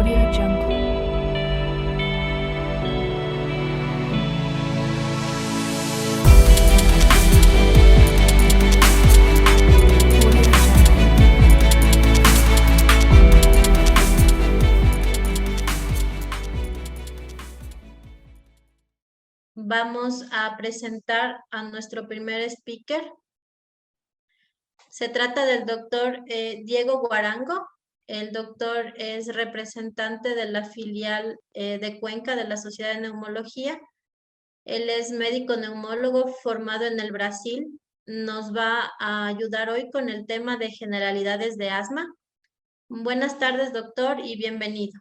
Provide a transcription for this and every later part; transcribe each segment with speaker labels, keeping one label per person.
Speaker 1: Audio Jungle.
Speaker 2: Vamos a presentar a nuestro primer speaker. Se trata del doctor Diego Guarango. El doctor es representante de la filial de Cuenca de la Sociedad de Neumología. Él es médico neumólogo formado en el Brasil. Nos va a ayudar hoy con el tema de generalidades de asma. Buenas tardes, doctor, y bienvenido.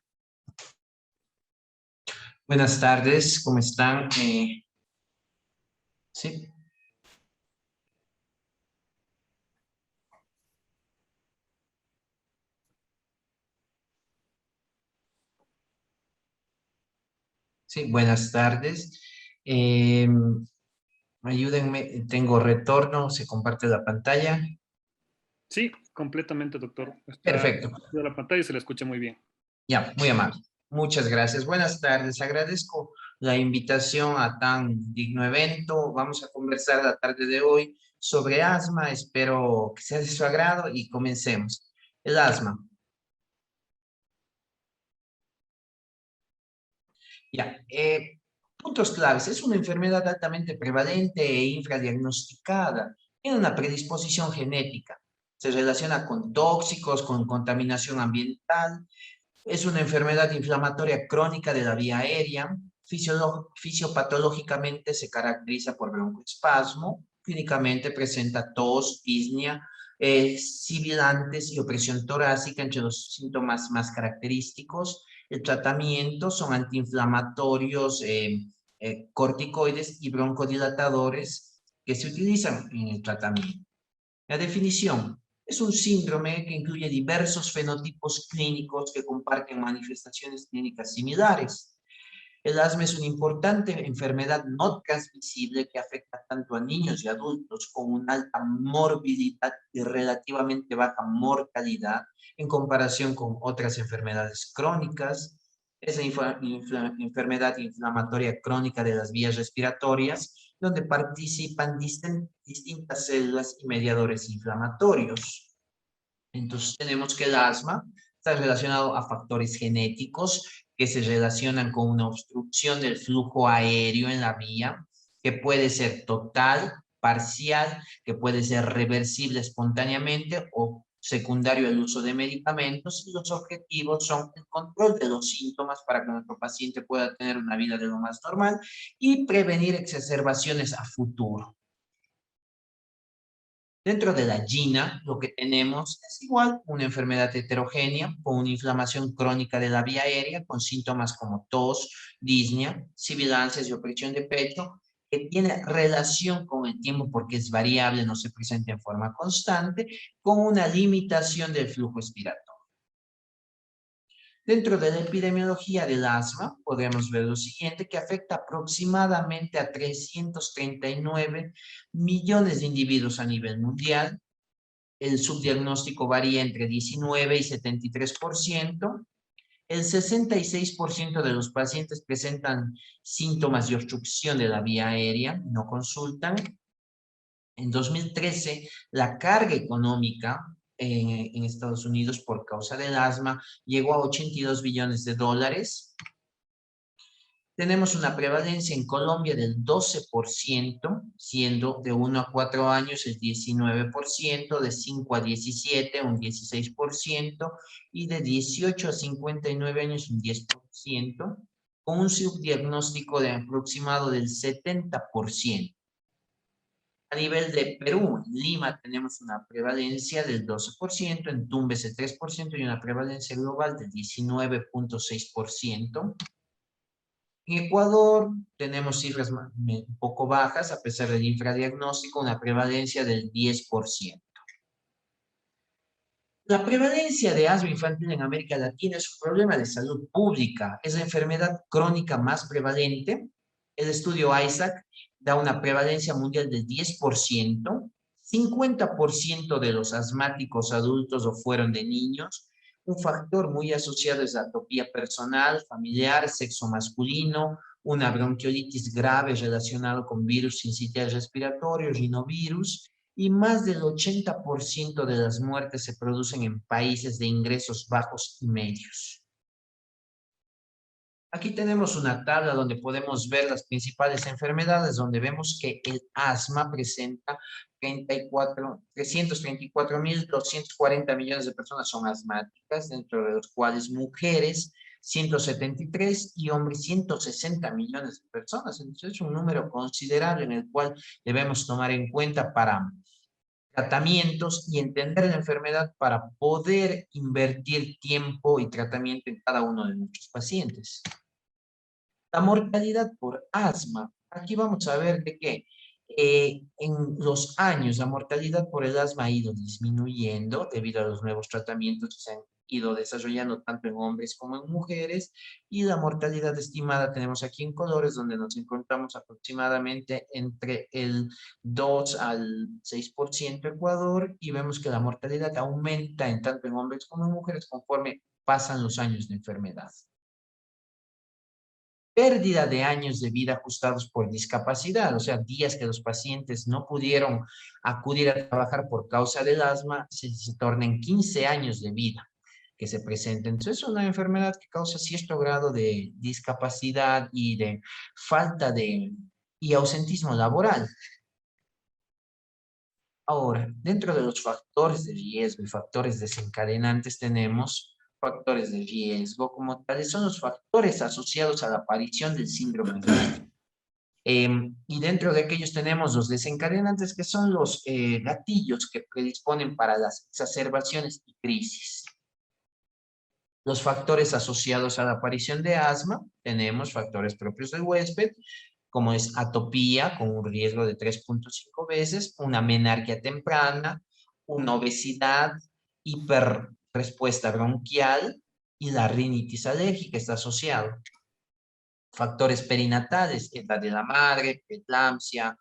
Speaker 3: Buenas tardes, ¿cómo están? Sí. Sí, buenas tardes. Ayúdenme, tengo retorno, se comparte la pantalla.
Speaker 4: Sí, completamente, doctor.
Speaker 3: Perfecto.
Speaker 4: De la pantalla se le escucha muy bien.
Speaker 3: Ya, muy amable. Muchas gracias. Buenas tardes. Agradezco la invitación a tan digno evento. Vamos a conversar la tarde de hoy sobre asma. Espero que sea de su agrado y comencemos. El asma. Ya, puntos claves. Es una enfermedad altamente prevalente e infradiagnosticada. Tiene una predisposición genética. Se relaciona con tóxicos, con contaminación ambiental. Es una enfermedad inflamatoria crónica de la vía aérea. Fisiopatológicamente se caracteriza por broncoespasmo. Clínicamente presenta tos, disnea, sibilantes y opresión torácica entre los síntomas más característicos. El tratamiento son antiinflamatorios, corticoides y broncodilatadores que se utilizan en el tratamiento. La definición es un síndrome que incluye diversos fenotipos clínicos que comparten manifestaciones clínicas similares. El asma es una importante enfermedad no transmisible que afecta tanto a niños y adultos con una alta morbilidad y relativamente baja mortalidad en comparación con otras enfermedades crónicas. Es la enfermedad inflamatoria crónica de las vías respiratorias, donde participan distintas células y mediadores inflamatorios. Entonces tenemos que el asma está relacionado a factores genéticos que se relacionan con una obstrucción del flujo aéreo en la vía, que puede ser total, parcial, que puede ser reversible espontáneamente o secundario al uso de medicamentos, y los objetivos son el control de los síntomas para que nuestro paciente pueda tener una vida de lo más normal y prevenir exacerbaciones a futuro. Dentro de la GINA, lo que tenemos es igual una enfermedad heterogénea con una inflamación crónica de la vía aérea con síntomas como tos, disnea, sibilancias y opresión de pecho, que tiene relación con el tiempo porque es variable, no se presenta en forma constante, con una limitación del flujo expiratorio. Dentro de la epidemiología del asma, podemos ver lo siguiente, que afecta aproximadamente a 339 millones de individuos a nivel mundial. El subdiagnóstico varía entre 19 y 73%. El 66% de los pacientes presentan síntomas de obstrucción de la vía aérea, no consultan. En 2013, la carga económica en Estados Unidos por causa del asma llegó a 82 billones de dólares. Tenemos una prevalencia en Colombia del 12%, siendo de 1 a 4 años el 19%, de 5 a 17 un 16%, y de 18 a 59 años un 10%, con un subdiagnóstico de aproximado del 70%. A nivel de Perú, en Lima tenemos una prevalencia del 12%, en Tumbes el 3% y una prevalencia global del 19.6%. En Ecuador tenemos cifras un poco bajas, a pesar del infradiagnóstico, una prevalencia del 10%. La prevalencia de asma infantil en América Latina es un problema de salud pública, es la enfermedad crónica más prevalente. El estudio ISAC da una prevalencia mundial del 10%, 50% de los asmáticos adultos o fueron de niños, Un factor muy asociado es la atopía personal, familiar, sexo masculino, una bronquiolitis grave relacionada con virus sincitial respiratorio, rinovirus, y más del 80% de las muertes se producen en países de ingresos bajos y medios. Aquí tenemos una tabla donde podemos ver las principales enfermedades, donde vemos que el asma presenta 334.240 millones de personas son asmáticas, dentro de los cuales mujeres 173 y hombres 160 millones de personas. Entonces es un número considerable en el cual debemos tomar en cuenta para tratamientos y entender la enfermedad para poder invertir tiempo y tratamiento en cada uno de nuestros pacientes. La mortalidad por asma. Aquí vamos a ver de que en los años la mortalidad por el asma ha ido disminuyendo debido a los nuevos tratamientos que se han ido desarrollando tanto en hombres como en mujeres, y la mortalidad estimada tenemos aquí en colores, donde nos encontramos aproximadamente entre el 2 al 6% Ecuador, y vemos que la mortalidad aumenta en tanto en hombres como en mujeres conforme pasan los años de enfermedad. Pérdida de años de vida ajustados por discapacidad, o sea, días que los pacientes no pudieron acudir a trabajar por causa del asma, se tornan 15 años de vida que se presenten. Entonces, es una enfermedad que causa cierto grado de discapacidad y de falta de y ausentismo laboral. Ahora, dentro de los factores de riesgo y factores desencadenantes tenemos factores de riesgo como tales, son los factores asociados a la aparición del síndrome gástrico. Y dentro de aquellos tenemos los desencadenantes, que son los gatillos que predisponen para las exacerbaciones y crisis. Los factores asociados a la aparición de asma, tenemos factores propios del huésped, como es atopía, con un riesgo de 3.5 veces, una menarquia temprana, una obesidad, hiperrespuesta bronquial y la rinitis alérgica está asociado. Factores perinatales, edad de la madre, preeclampsia,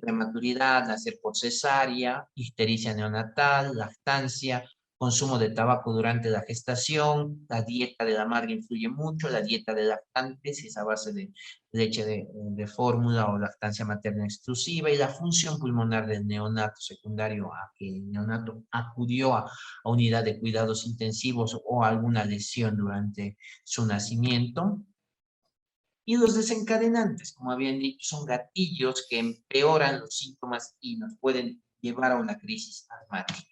Speaker 3: prematuridad, nacer por cesárea, ictericia neonatal, lactancia, consumo de tabaco durante la gestación, la dieta de la madre influye mucho, la dieta de lactantes, si es a base de leche de fórmula o lactancia materna exclusiva, y la función pulmonar del neonato secundario a que el neonato acudió a unidad de cuidados intensivos o alguna lesión durante su nacimiento. Y los desencadenantes, como habían dicho, son gatillos que empeoran los síntomas y nos pueden llevar a una crisis asmática.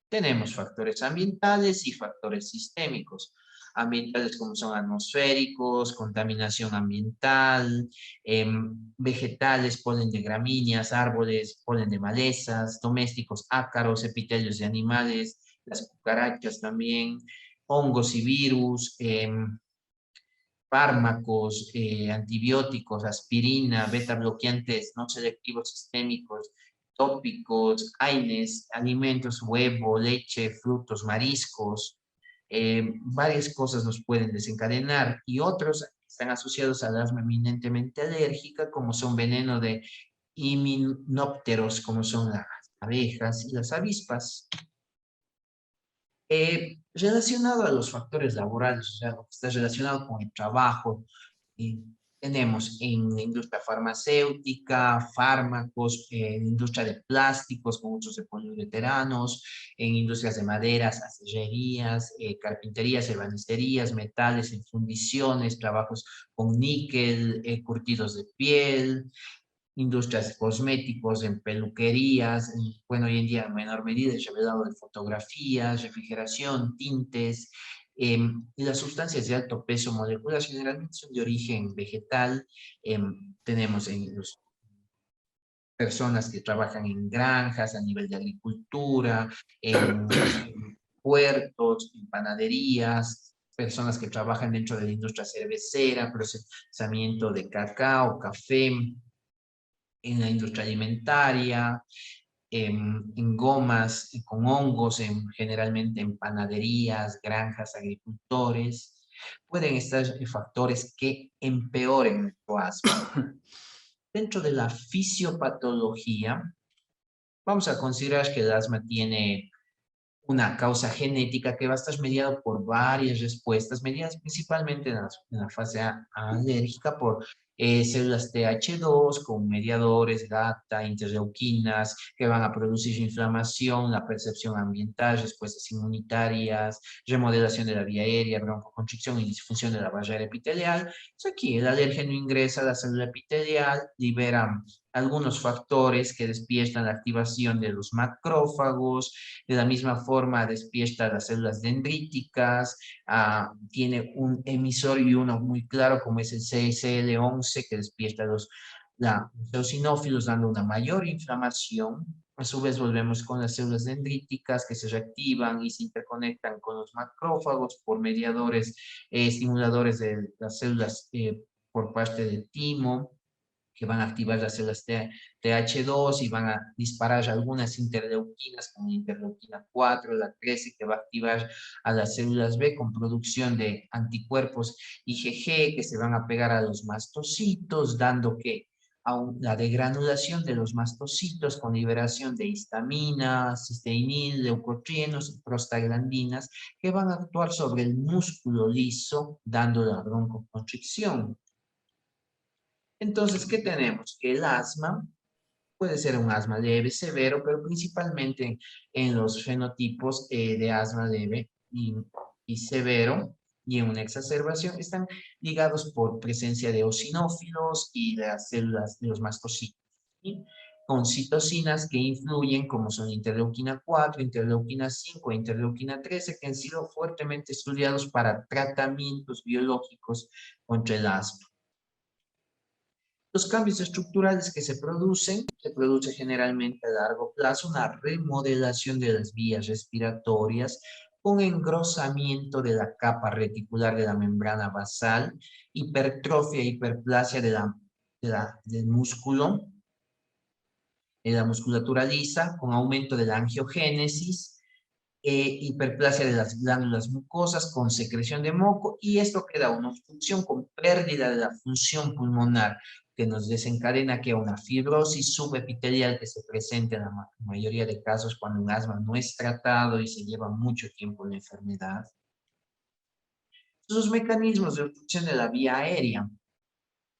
Speaker 3: Tenemos factores ambientales y factores sistémicos. Ambientales como son atmosféricos, contaminación ambiental, vegetales, polen de gramíneas, árboles, polen de malezas, domésticos, ácaros, epitelios de animales, las cucarachas también, hongos y virus, fármacos, antibióticos, aspirina, beta bloqueantes no selectivos sistémicos, tópicos, AINES, alimentos, huevo, leche, frutos, mariscos, varias cosas nos pueden desencadenar, y otros están asociados al asma eminentemente alérgica, como son veneno de himenópteros, como son las abejas y las avispas. Relacionado a los factores laborales, o sea, lo que está relacionado con el trabajo, tenemos en la industria farmacéutica, fármacos, en la industria de plásticos con usos de poliureteranos, en industrias de maderas, acerrerías, carpinterías, ebanisterías, metales, en fundiciones, trabajos con níquel, curtidos de piel, industrias de cosméticos, en peluquerías, bueno, hoy en día en menor medida el revelado de fotografías, refrigeración, tintes, y las sustancias de alto peso molecular generalmente son de origen vegetal. Tenemos en los personas que trabajan en granjas a nivel de agricultura, en puertos, en panaderías, personas que trabajan dentro de la industria cervecera, procesamiento de cacao, café, en la industria alimentaria, en gomas, con hongos, generalmente en panaderías, granjas, agricultores. Pueden estar factores que empeoren nuestro asma. Dentro de la fisiopatología, vamos a considerar que el asma tiene una causa genética que va a estar mediada por varias respuestas, mediadas principalmente en la fase alérgica por células TH2 con mediadores, GATA, interleuquinas, que van a producir inflamación, la percepción ambiental, respuestas inmunitarias, remodelación de la vía aérea, broncoconstricción y disfunción de la barrera epitelial. Entonces aquí el alérgeno ingresa a la célula epitelial, libera algunos factores que despiertan la activación de los macrófagos, de la misma forma despierta las células dendríticas, tiene un emisor y uno muy claro como es el CSL11 que despierta los eosinófilos dando una mayor inflamación. A su vez volvemos con las células dendríticas que se reactivan y se interconectan con los macrófagos por mediadores, estimuladores de las células por parte del timo, que van a activar las células TH2 y van a disparar algunas interleuquinas, como la interleuquina 4, la 13, que va a activar a las células B con producción de anticuerpos IgG que se van a pegar a los mastocitos, dando que la degranulación de los mastocitos con liberación de histamina, cisteínil, leucotrienos y prostaglandinas que van a actuar sobre el músculo liso, dando la broncoconstricción. Entonces, ¿qué tenemos? Que el asma puede ser un asma leve, severo, pero principalmente en los fenotipos de asma leve y severo y en una exacerbación están ligados por presencia de eosinófilos y las células de los mastocitos, ¿sí? Con citocinas que influyen, como son interleuquina 4, interleuquina 5 e interleuquina 13, que han sido fuertemente estudiados para tratamientos biológicos contra el asma. Los cambios estructurales que se produce generalmente a largo plazo una remodelación de las vías respiratorias con engrosamiento de la capa reticular de la membrana basal, hipertrofia e hiperplasia del músculo, de la musculatura lisa, con aumento de la angiogénesis, hiperplasia de las glándulas mucosas con secreción de moco, y esto queda una obstrucción con pérdida de la función pulmonar que nos desencadena que una fibrosis subepitelial que se presenta en la mayoría de casos cuando un asma no es tratado y se lleva mucho tiempo la enfermedad. Los mecanismos de obstrucción de la vía aérea,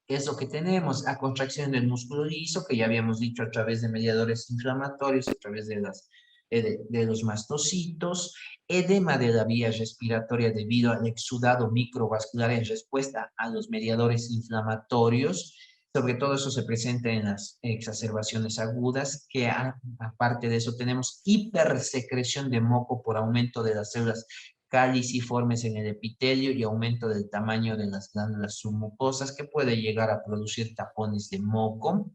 Speaker 3: ¿qué es lo que tenemos? A contracción del músculo liso, que ya habíamos dicho a través de mediadores inflamatorios, a través de los mastocitos, edema de la vía respiratoria debido al exudado microvascular en respuesta a los mediadores inflamatorios. Sobre todo eso se presenta en las exacerbaciones agudas, que aparte de eso tenemos hipersecreción de moco por aumento de las células caliciformes en el epitelio y aumento del tamaño de las glándulas submucosas que puede llegar a producir tapones de moco.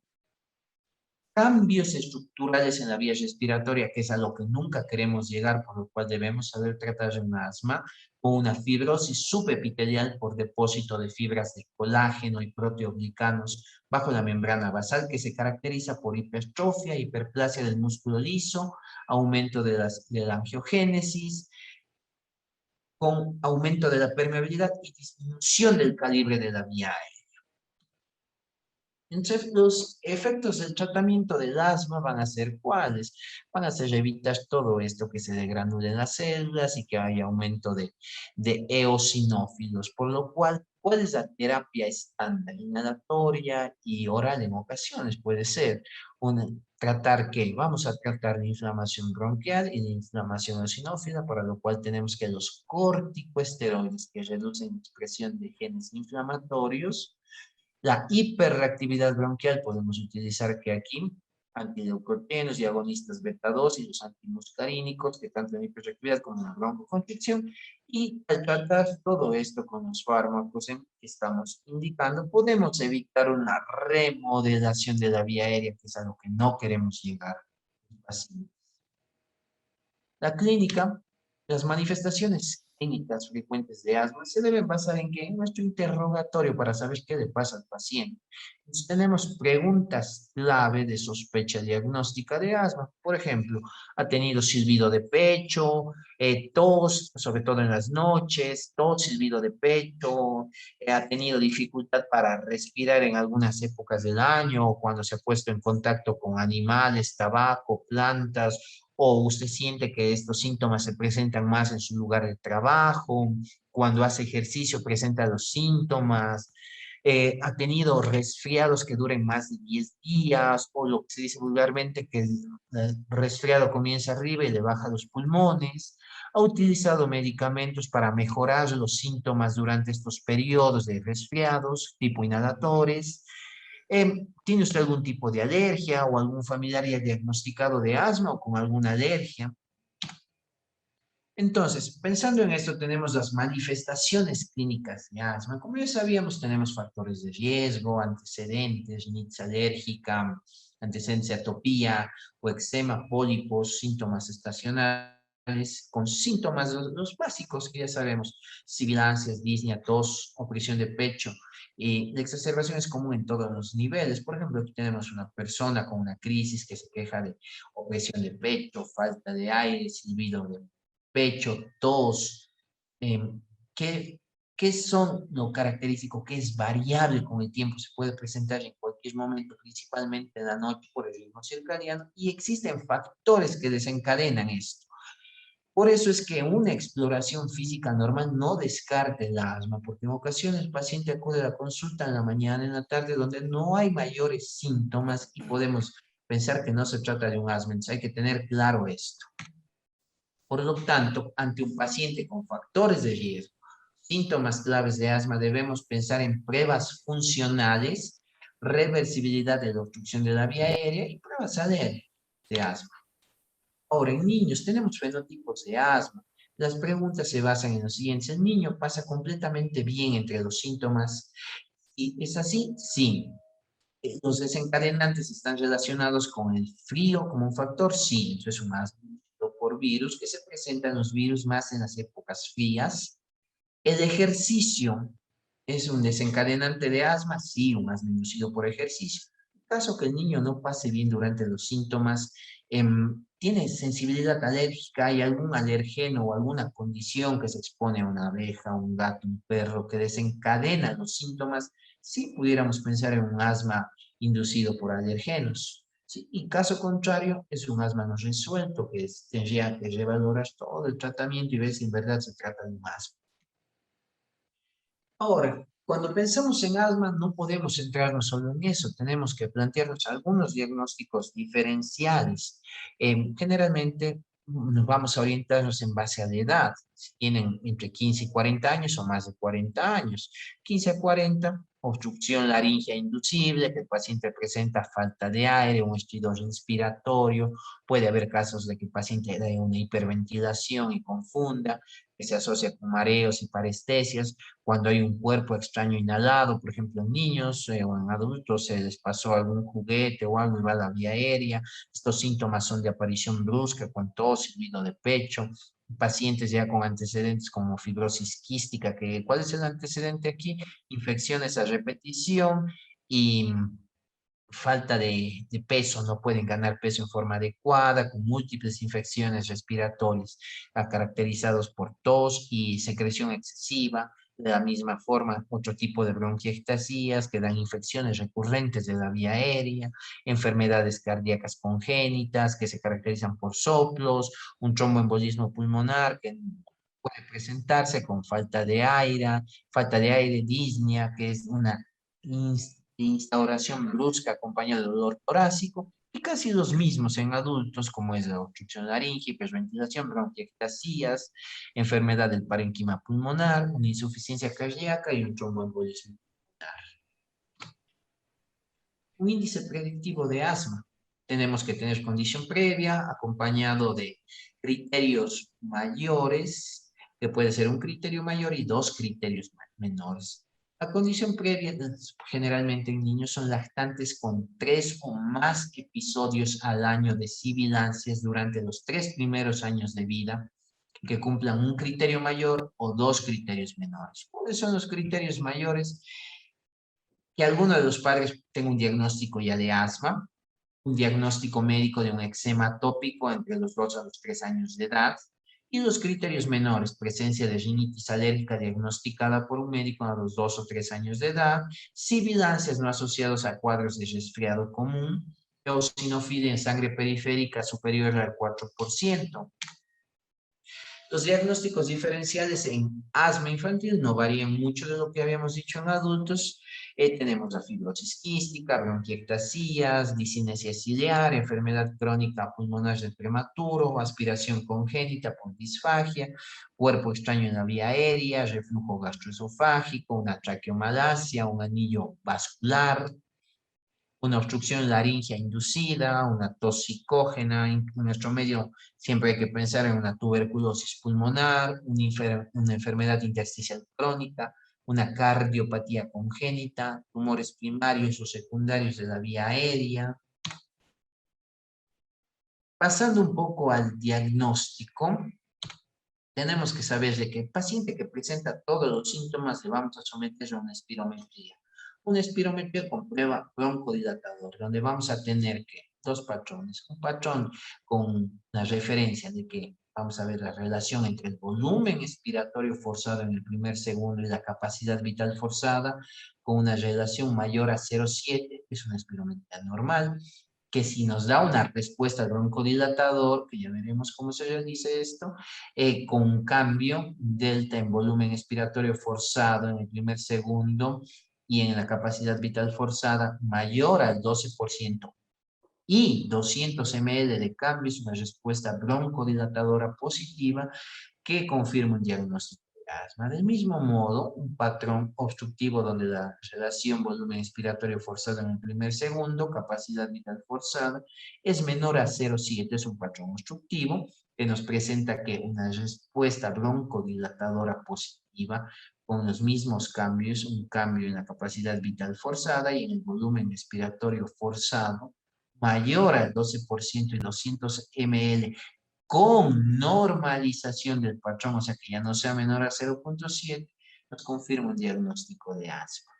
Speaker 3: Cambios estructurales en la vía respiratoria, que es a lo que nunca queremos llegar, por lo cual debemos saber tratar de un asma, o una fibrosis subepitelial por depósito de fibras de colágeno y proteoglicanos bajo la membrana basal, que se caracteriza por hipertrofia, hiperplasia del músculo liso, aumento de la angiogénesis, con aumento de la permeabilidad y disminución del calibre de la vía aérea. Entonces, los efectos del tratamiento del asma van a ser ¿cuáles? Van a ser evitar todo esto, que se degranulen las células y que haya aumento de eosinófilos, por lo cual, ¿cuál es la terapia estándar? Inhalatoria y oral en ocasiones puede ser. Tratar ¿qué? Vamos a tratar la inflamación bronquial y la inflamación eosinófila, para lo cual tenemos que los corticosteroides que reducen la expresión de genes inflamatorios. La hiperreactividad bronquial podemos utilizar que aquí antileucotrienos y agonistas beta 2 y los antimuscarínicos, que tanto en hiperreactividad como en la broncoconstricción, y al tratar todo esto con los fármacos que estamos indicando, podemos evitar una remodelación de la vía aérea, que es a lo que no queremos llegar en los pacientes. La clínica, las manifestaciones clínicas frecuentes de asma se deben basar en qué? En nuestro interrogatorio para saber qué le pasa al paciente. Entonces, tenemos preguntas clave de sospecha diagnóstica de asma. Por ejemplo, ha tenido silbido de pecho, tos, sobre todo en las noches, tos, silbido de pecho, ha tenido dificultad para respirar en algunas épocas del año o cuando se ha puesto en contacto con animales, tabaco, plantas, o usted siente que estos síntomas se presentan más en su lugar de trabajo, cuando hace ejercicio presenta los síntomas, ha tenido resfriados que duren más de 10 días, o lo que se dice vulgarmente que el resfriado comienza arriba y le baja los pulmones, ha utilizado medicamentos para mejorar los síntomas durante estos periodos de resfriados, tipo inhaladores. ¿Tiene usted algún tipo de alergia o algún familiar ya diagnosticado de asma o con alguna alergia? Entonces, pensando en esto, tenemos las manifestaciones clínicas de asma. Como ya sabíamos, tenemos factores de riesgo, antecedentes, rinitis alérgica, antecedentes de atopía o eczema, pólipos, síntomas estacionales, con síntomas los básicos que ya sabemos, sibilancias, disnea, tos, opresión de pecho. Y la exacerbación es común en todos los niveles. Por ejemplo, aquí tenemos una persona con una crisis que se queja de opresión de pecho, falta de aire, silbido de pecho, tos. ¿Qué, qué son lo característico? ¿Qué es variable con el tiempo? Se puede presentar en cualquier momento, principalmente en la noche por el ritmo circadiano, y existen factores que desencadenan esto. Por eso es que una exploración física normal no descarta el asma, porque en ocasiones el paciente acude a la consulta en la mañana, en la tarde, donde no hay mayores síntomas y podemos pensar que no se trata de un asma. Entonces hay que tener claro esto. Por lo tanto, ante un paciente con factores de riesgo, síntomas claves de asma, debemos pensar en pruebas funcionales, reversibilidad de la obstrucción de la vía aérea y pruebas de asma. Ahora, en niños tenemos fenotipos de asma. Las preguntas se basan en lo siguiente. ¿El niño pasa completamente bien entre los síntomas? ¿Y es así? Sí. ¿Los desencadenantes están relacionados con el frío como un factor? Sí. Eso es un asma por virus que se presenta en los virus más en las épocas frías. ¿El ejercicio es un desencadenante de asma? Sí, un asma inducido por ejercicio. En caso que el niño no pase bien durante los síntomas, tiene sensibilidad alérgica, hay algún alergeno o alguna condición que se expone a una abeja, un gato, un perro que desencadena los síntomas, sí pudiéramos pensar en un asma inducido por alergenos. Sí, y caso contrario, es un asma no resuelto que tendría que revalorar todo el tratamiento y ver si en verdad se trata de un asma. Ahora, cuando pensamos en asma, no podemos centrarnos solo en eso, tenemos que plantearnos algunos diagnósticos diferenciales. Generalmente nos vamos a orientarnos en base a la edad, si tienen entre 15 y 40 años o más de 40 años. 15 a 40, obstrucción laringea inducible, que el paciente presenta falta de aire, un estilo respiratorio, puede haber casos de que el paciente dé una hiperventilación y confunda, que se asocia con mareos y parestesias. Cuando hay un cuerpo extraño inhalado, por ejemplo en niños o en adultos, se les pasó algún juguete o algo y va a la vía aérea. Estos síntomas son de aparición brusca, con tos, silbido de pecho. Pacientes ya con antecedentes como fibrosis quística, que, ¿cuál es el antecedente aquí? Infecciones a repetición y falta de peso, no pueden ganar peso en forma adecuada, con múltiples infecciones respiratorias, caracterizados por tos y secreción excesiva. De la misma forma, otro tipo de bronquiectasias que dan infecciones recurrentes de la vía aérea, enfermedades cardíacas congénitas que se caracterizan por soplos, un tromboembolismo pulmonar que puede presentarse con falta de aire, disnea, que es una instauración brusca acompañada de dolor torácico, y casi los mismos en adultos, como es la obstrucción laríngea, hiperventilación, bronquiectasias, enfermedad del parénquima pulmonar, una insuficiencia cardíaca y un tromboembolismo pulmonar. Un índice predictivo de asma. Tenemos que tener condición previa, acompañado de criterios mayores, que puede ser un criterio mayor y dos criterios menores. La condición previa, generalmente en niños, son lactantes con 3 o más episodios al año de sibilancias durante los 3 primeros años de vida, que cumplan un criterio mayor o dos criterios menores. ¿Cuáles son los criterios mayores? Que alguno de los padres tenga un diagnóstico ya de asma, un diagnóstico médico de un eczema atópico entre los 2 a los 3 años de edad, y los criterios menores, presencia de rinitis alérgica diagnosticada por un médico a los 2 o 3 años de edad, sibilancias no asociados a cuadros de resfriado común, eosinofilia en sangre periférica superior al 4%. Los diagnósticos diferenciales en asma infantil no varían mucho de lo que habíamos dicho en adultos. Tenemos la fibrosis quística, bronquiectasias, discinesia ciliar, enfermedad crónica pulmonar del prematuro, aspiración congénita por disfagia, cuerpo extraño en la vía aérea, reflujo gastroesofágico, una traqueomalacia, un anillo vascular, una obstrucción laringea inducida, una tos psicógena. En nuestro medio siempre hay que pensar en una tuberculosis pulmonar, una enfermedad intersticial crónica, una cardiopatía congénita, tumores primarios o secundarios de la vía aérea. Pasando un poco al diagnóstico, tenemos que saber de que el paciente que presenta todos los síntomas le vamos a someter a una espirometría. Una espirometría con prueba broncodilatador, donde vamos a tener que dos patrones. Un patrón con la referencia de que vamos a ver la relación entre el volumen expiratorio forzado en el primer segundo y la capacidad vital forzada, con una relación mayor a 0,7, es una espirometría normal, que si nos da una respuesta al broncodilatador, que ya veremos cómo se realiza esto, con un cambio delta en volumen expiratorio forzado en el primer segundo y en la capacidad vital forzada mayor al 12% y 200 ml de cambio, es una respuesta broncodilatadora positiva que confirma un diagnóstico de asma. Del mismo modo, un patrón obstructivo donde la relación volumen expiratorio forzado en el primer segundo, capacidad vital forzada, es menor a 0,7, es un patrón obstructivo que nos presenta que una respuesta broncodilatadora positiva con los mismos cambios, un cambio en la capacidad vital forzada y en el volumen expiratorio forzado mayor al 12% y 200 ml con normalización del patrón, o sea que ya no sea menor a 0,7, nos confirma un diagnóstico de asma.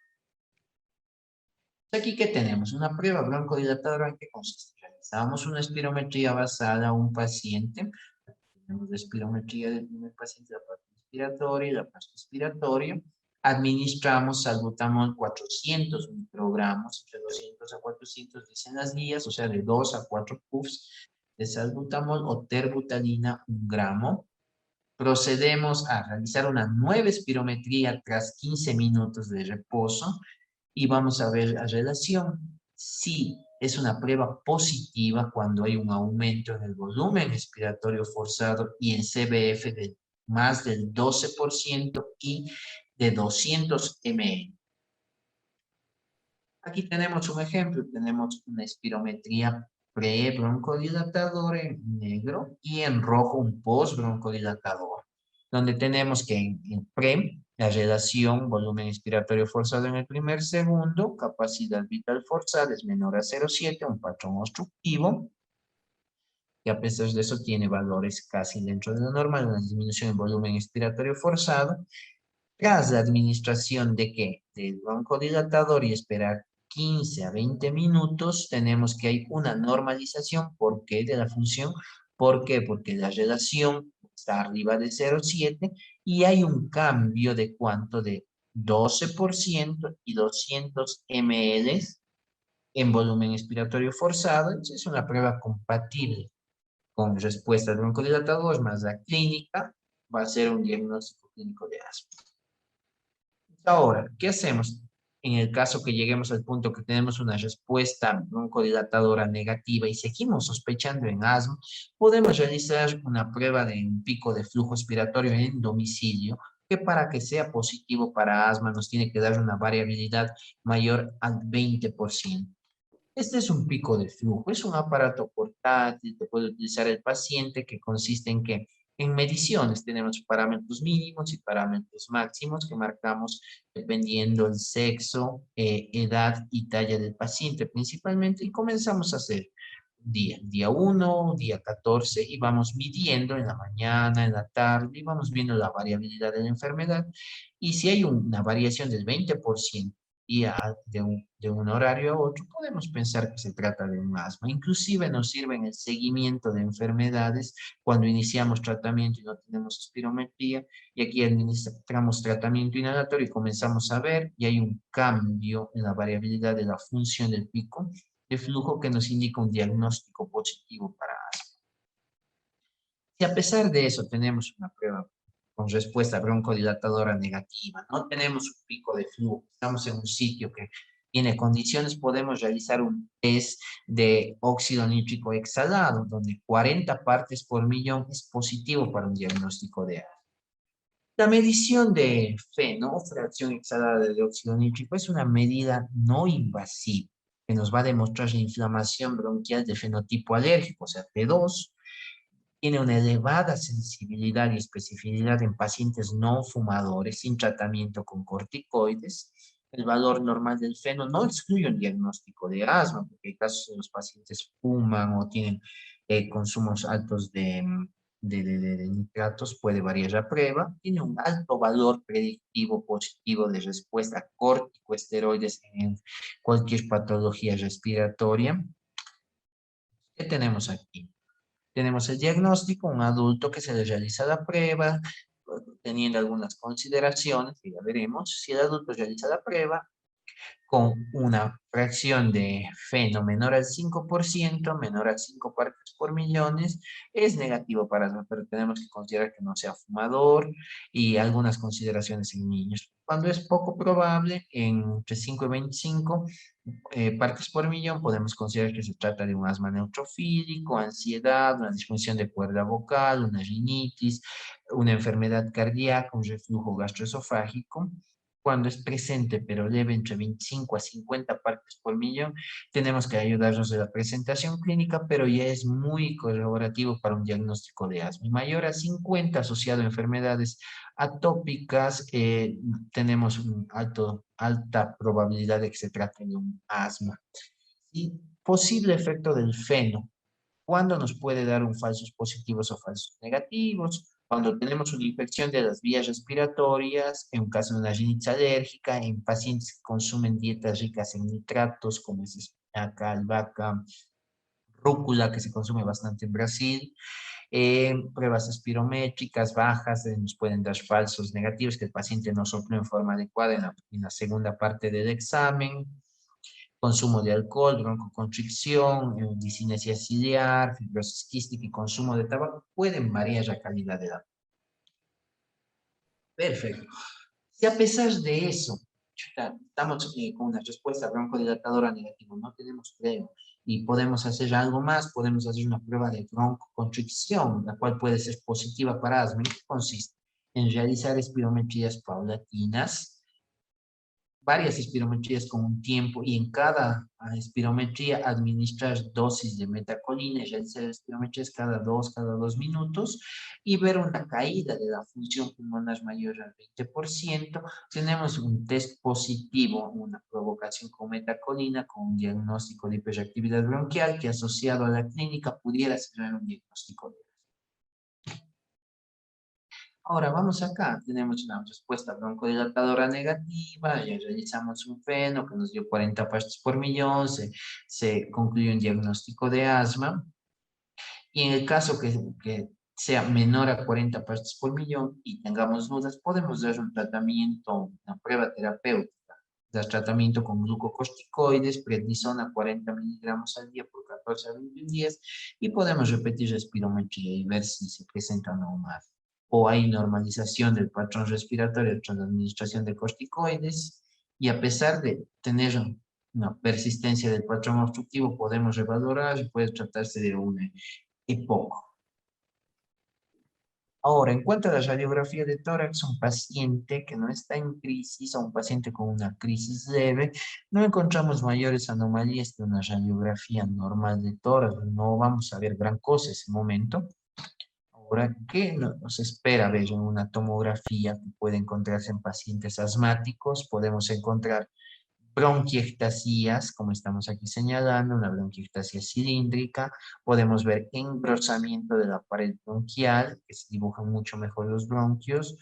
Speaker 3: Aquí, ¿qué tenemos? Una prueba broncodilatadora. ¿En qué consiste? Realizamos una espirometría basada a un paciente. Tenemos la espirometría del primer paciente, la parte inspiratoria y la parte expiratoria. Administramos salbutamol 400 microgramos, entre 200 a 400 dicen las guías, o sea, de 2 a 4 puffs de salbutamol o terbutalina 1 gramo. Procedemos a realizar una nueva espirometría tras 15 minutos de reposo y vamos a ver la relación. Si es una prueba positiva cuando hay un aumento en el volumen expiratorio forzado y en CBF de más del 12% y de 200 ml. Aquí tenemos un ejemplo, tenemos una espirometría pre-broncodilatador en negro y en rojo un post-broncodilatador, donde tenemos que en pre, la relación volumen expiratorio forzado en el primer segundo, capacidad vital forzada es menor a 0,7, un patrón obstructivo, que a pesar de eso tiene valores casi dentro de lo normal, una disminución en volumen expiratorio forzado. Tras la administración de qué? Del broncodilatador y esperar 15 a 20 minutos, tenemos que hay una normalización. ¿Por qué? De la función. ¿Por qué? Porque la relación está arriba de 0,7 y hay un cambio de ¿cuánto? De 12% y 200 ml en volumen expiratorio forzado. Entonces es una prueba compatible con respuesta del broncodilatador más la clínica. Va a ser un diagnóstico clínico de asma. Ahora, ¿qué hacemos en el caso que lleguemos al punto que tenemos una respuesta broncodilatadora negativa y seguimos sospechando en asma? Podemos realizar una prueba de un pico de flujo expiratorio en domicilio, que para que sea positivo para asma nos tiene que dar una variabilidad mayor al 20%. Este es un pico de flujo, es un aparato portátil que puede utilizar el paciente, que consiste en que en mediciones tenemos parámetros mínimos y parámetros máximos que marcamos dependiendo el sexo, edad y talla del paciente principalmente, y comenzamos a hacer día 1, día 14, y vamos midiendo en la mañana, en la tarde, y vamos viendo la variabilidad de la enfermedad, y si hay una variación del 20% de un horario a otro, podemos pensar que se trata de un asma. Inclusive nos sirve en el seguimiento de enfermedades cuando iniciamos tratamiento y no tenemos espirometría, y aquí administramos tratamiento inhalatorio y comenzamos a ver y hay un cambio en la variabilidad de la función del pico. de flujo que nos indica un diagnóstico positivo para asma. Si a pesar de eso tenemos una prueba con respuesta broncodilatadora negativa, no tenemos un pico de flujo, estamos en un sitio que tiene condiciones, podemos realizar un test de óxido nítrico exhalado, donde 40 partes por millón es positivo para un diagnóstico de asma. La medición de FeNO, o fracción exhalada de dióxido nítrico, es una medida no invasiva que nos va a demostrar la inflamación bronquial de fenotipo alérgico, o sea, T2. Tiene una elevada sensibilidad y especificidad en pacientes no fumadores sin tratamiento con corticoides. El valor normal del FeNO no excluye un diagnóstico de asma, porque hay casos en los pacientes fuman o tienen consumos altos de nitratos, puede variar la prueba. Tiene un alto valor predictivo positivo de respuesta a corticosteroides en cualquier patología respiratoria. ¿Qué tenemos aquí? Tenemos el diagnóstico, un adulto que se le realiza la prueba, teniendo algunas consideraciones, que ya veremos. Si el adulto realiza la prueba, con una fracción de FeNO menor al 5%, menor a 5 partes por millones, es negativo para asma, pero tenemos que considerar que no sea fumador y algunas consideraciones en niños. Cuando es poco probable, entre 5 y 25 partes por millón, podemos considerar que se trata de un asma neutrofílico, ansiedad, una disfunción de cuerda vocal, una rinitis, una enfermedad cardíaca, un reflujo gastroesofágico. Cuando es presente pero leve entre 25 a 50 partes por millón, tenemos que ayudarnos de la presentación clínica, pero ya es muy corroborativo para un diagnóstico de asma. Y mayor a 50 asociado a enfermedades atópicas, tenemos una alta probabilidad de que se trate de un asma. Y posible efecto del FeNO. ¿Cuándo nos puede dar un falsos positivos o falsos negativos? Cuando tenemos una infección de las vías respiratorias, en un caso de una rinitis alérgica, en pacientes que consumen dietas ricas en nitratos, como es espinaca, albahaca, rúcula, que se consume bastante en Brasil, pruebas espirométricas bajas nos pueden dar falsos negativos, que el paciente no sopló en forma adecuada en la segunda parte del examen. Consumo de alcohol, broncoconstricción, discinesia ciliar, fibrosis quística y consumo de tabaco pueden variar la calidad de la. Perfecto. Si a pesar de eso, estamos con una respuesta broncodilatadora negativa, no tenemos prueba y podemos hacer algo más, podemos hacer una prueba de broncoconstricción, la cual puede ser positiva para asma. ¿En qué consiste? En realizar espirometrías paulatinas, varias espirometrías con un tiempo y en cada espirometría administrar dosis de metacolina y realizar espirometrías cada 2 minutos y ver una caída de la función pulmonar mayor al 20%. Tenemos un test positivo, una provocación con metacolina con un diagnóstico de hiperactividad bronquial que asociado a la clínica pudiera ser un diagnóstico de. Ahora vamos acá, tenemos una respuesta broncodilatadora negativa, ya realizamos un FeNO que nos dio 40 partes por millón, se concluyó un diagnóstico de asma, y en el caso que sea menor a 40 partes por millón y tengamos dudas, podemos dar un tratamiento, una prueba terapéutica, dar tratamiento con glucocorticoides, prednisona 40 miligramos al día por 14 a 21 días, y podemos repetir la espirometría y ver si se presenta o no más o hay normalización del patrón respiratorio tras la administración de corticoides, y a pesar de tener una persistencia del patrón obstructivo, podemos revalorar y puede tratarse de un EPOC. Ahora, en cuanto a la radiografía de tórax, un paciente que no está en crisis o un paciente con una crisis leve, no encontramos mayores anomalías que una radiografía normal de tórax, no vamos a ver gran cosa en ese momento. Ahora, ¿qué nos espera ver en una tomografía que puede encontrarse en pacientes asmáticos? Podemos encontrar bronquiectasías, como estamos aquí señalando, una bronquiectasia cilíndrica. Podemos ver engrosamiento de la pared bronquial, que se dibujan mucho mejor los bronquios.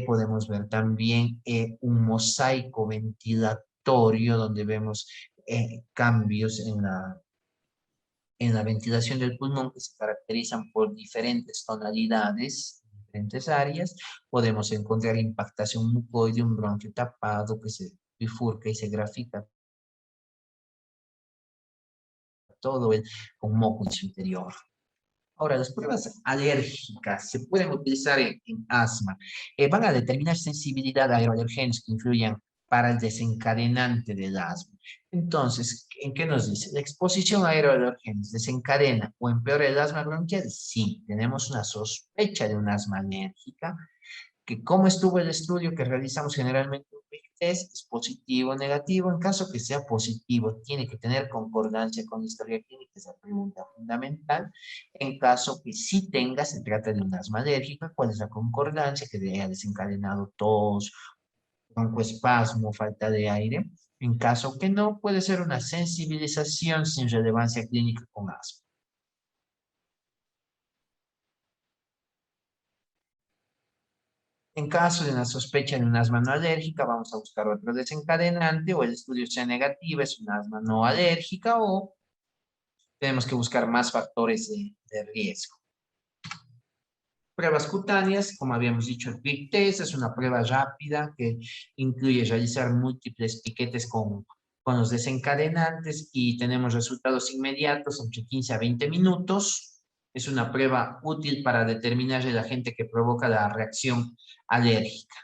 Speaker 3: Podemos ver también un mosaico ventilatorio, donde vemos cambios en la ventilación del pulmón que se caracterizan por diferentes tonalidades, diferentes áreas. Podemos encontrar impactación mucoide, un bronquio tapado que se bifurca y se grafica todo el con moco en su interior. Ahora, las pruebas alérgicas se pueden utilizar en asma. Van a determinar sensibilidad a aeroalergenos que influyan para el desencadenante del asma. Entonces, ¿en qué nos dice? ¿La exposición a aeroalergenos desencadena o empeora el asma bronquial? Sí, tenemos una sospecha de un asma alérgica, que cómo estuvo el estudio que realizamos generalmente un quick test, es positivo o negativo. En caso que sea positivo, tiene que tener concordancia con la historia clínica, es la pregunta fundamental. En caso que sí tenga, se trata de un asma alérgica, ¿cuál es la concordancia? Que haya desencadenado tos, broncoespasmo, falta de aire. En caso que no, puede ser una sensibilización sin relevancia clínica con asma. En caso de una sospecha de un asma no alérgica, vamos a buscar otro desencadenante, o el estudio sea negativo, es un asma no alérgica, o tenemos que buscar más factores de riesgo. Pruebas cutáneas, como habíamos dicho, el quick test es una prueba rápida que incluye realizar múltiples piquetes con los desencadenantes y tenemos resultados inmediatos entre 15 a 20 minutos. Es una prueba útil para determinar el agente que provoca la reacción alérgica.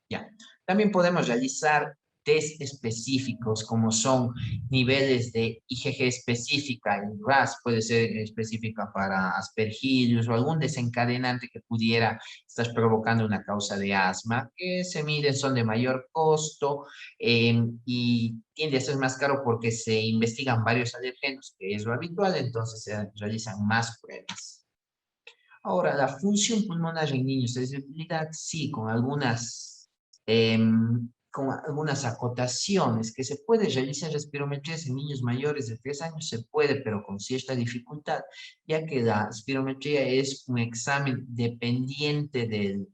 Speaker 3: Ya. También podemos realizar test específicos como son niveles de IgG específica, el RAS puede ser específica para Aspergillus o algún desencadenante que pudiera estar provocando una causa de asma, que se miden, son de mayor costo y tiende a ser más caro porque se investigan varios alergenos, que es lo habitual, entonces se realizan más pruebas. Ahora, la función pulmonar en niños de debilidad, sí, con algunas acotaciones, que se puede realizar espirometrías en niños mayores de 3 años, se puede, pero con cierta dificultad, ya que la espirometría es un examen dependiente del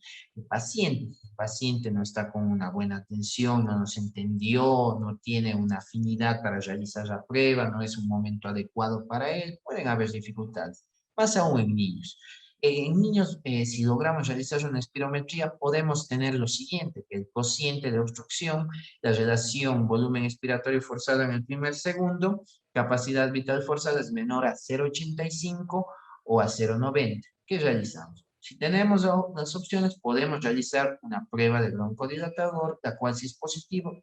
Speaker 3: paciente. El paciente no está con una buena atención, no nos entendió, no tiene una afinidad para realizar la prueba, no es un momento adecuado para él, pueden haber dificultades, más aún en niños. En niños, si logramos realizar una espirometría, podemos tener lo siguiente, que el cociente de obstrucción, la relación volumen expiratorio forzado en el primer segundo, capacidad vital forzada es menor a 0,85 o a 0,90. ¿Qué realizamos? Si tenemos las opciones, podemos realizar una prueba de broncodilatador, la cual si es positivo,